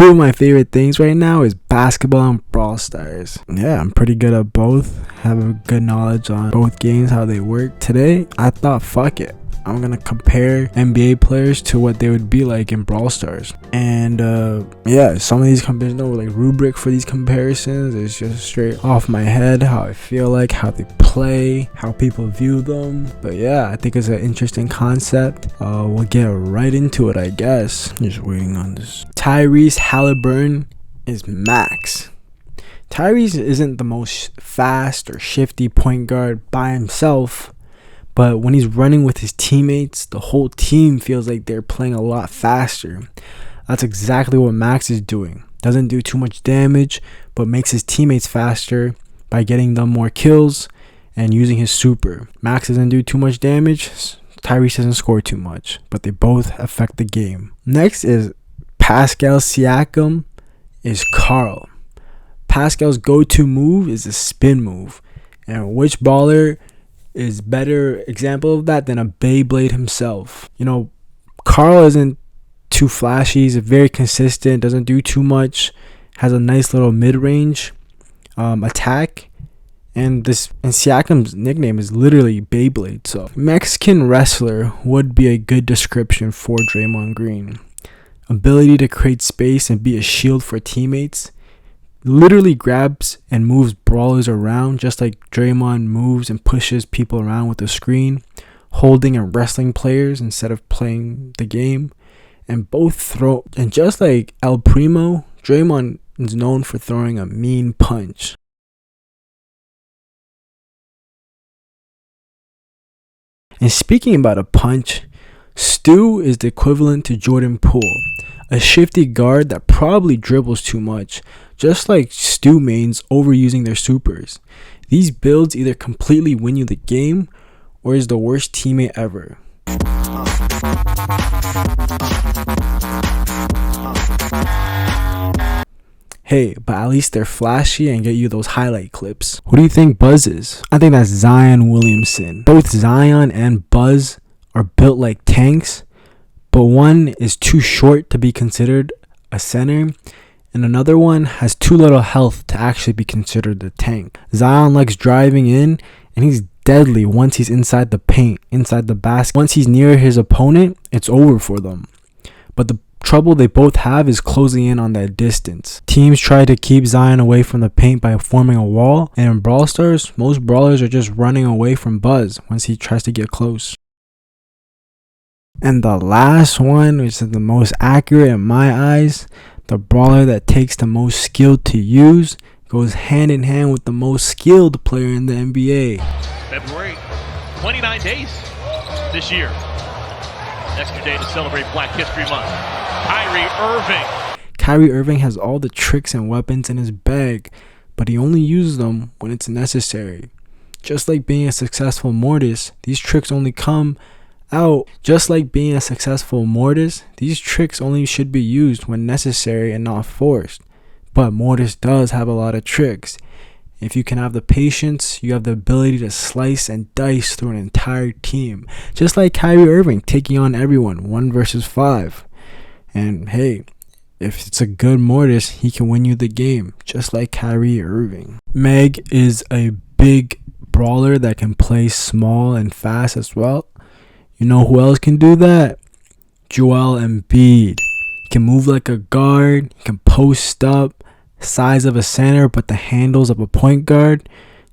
two of my favorite things right now is basketball and Brawl Stars. Yeah, I'm pretty good at both. Have a good knowledge on both games, how they work. Today, I thought, fuck it, I'm gonna compare NBA players to what they would be like in Brawl Stars. And yeah, some of these there's no like rubric for these comparisons. It's just straight off my head, how I feel like, how they play, how people view them. But yeah, I think it's an interesting concept. We'll get right into it, I guess. Just waiting on this. Tyrese Halliburton is max. Tyrese isn't the most fast or shifty point guard by himself, but when he's running with his teammates, the whole team feels like they're playing a lot faster. That's exactly what Max is doing. Doesn't do too much damage, but makes his teammates faster by getting them more kills and using his super. Max doesn't do too much damage, Tyrese doesn't score too much, but they both affect the game. Next is Pascal Siakam is Carl. Pascal's go-to move is a spin move. And which baller is better example of that than a Beyblade himself? You know, Carl isn't too flashy. He's very consistent, doesn't do too much, has a nice little mid-range attack. And Siakam's nickname is literally Beyblade. So Mexican wrestler would be a good description for Draymond Green. Ability to create space and be a shield for teammates. Literally grabs and moves brawlers around just like Draymond moves and pushes people around with the screen, holding and wrestling players instead of playing the game. And just like El Primo, Draymond is known for throwing a mean punch. And speaking about a punch, Stu is the equivalent to Jordan Poole, a shifty guard that probably dribbles too much, just like Stu mains overusing their supers. These builds either completely win you the game or is the worst teammate ever. Hey, but at least they're flashy and get you those highlight clips. Who do you think Buzz is? I think that's Zion Williamson. Both Zion and Buzz are built like tanks, but one is too short to be considered a center, and another one has too little health to actually be considered a tank. Zion likes driving in, and he's deadly once he's inside the paint, inside the basket. Once he's near his opponent, it's over for them. But the trouble they both have is closing in on that distance. Teams try to keep Zion away from the paint by forming a wall, and in Brawl Stars, most brawlers are just running away from Buzz once he tries to get close. And the last one, which is the most accurate in my eyes, the brawler that takes the most skill to use, goes hand in hand with the most skilled player in the NBA. February, 29 days this year. Extra day to celebrate Black History Month. Kyrie Irving. Kyrie Irving has all the tricks and weapons in his bag, but he only uses them when it's necessary. Just like being a successful Mortis, these tricks only come out. Just like being a successful Mortis, these tricks only should be used when necessary and not forced. But Mortis does have a lot of tricks. If you can have the patience, you have the ability to slice and dice through an entire team. Just like Kyrie Irving taking on everyone 1 versus 5. And hey, if it's a good Mortis, he can win you the game, just like Kyrie Irving. Meg is a big brawler that can play small and fast as well. You know who else can do that? Joel Embiid. He can move like a guard, he can post up, size of a center, but the handles of a point guard.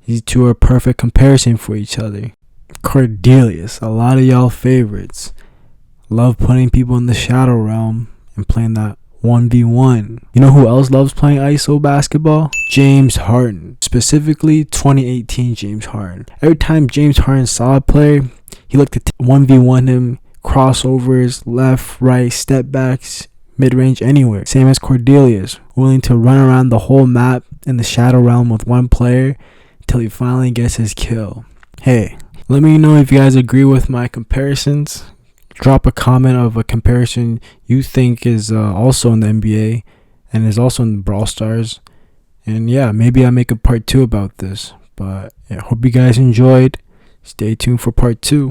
These two are a perfect comparison for each other. Cordelius, a lot of y'all favorites. Love putting people in the shadow realm and playing that 1v1. You know who else loves playing ISO basketball? James Harden. Specifically 2018 James Harden. Every time James Harden saw a player, he looked to 1v1 him, crossovers, left, right, step backs, mid-range, anywhere. Same as Cordelius, willing to run around the whole map in the shadow realm with one player until he finally gets his kill. Hey, let me know if you guys agree with my comparisons. Drop a comment of a comparison you think is also in the NBA and is also in the Brawl Stars. And yeah, maybe I'll make a part 2 about this. But yeah, hope you guys enjoyed. Stay tuned for part 2.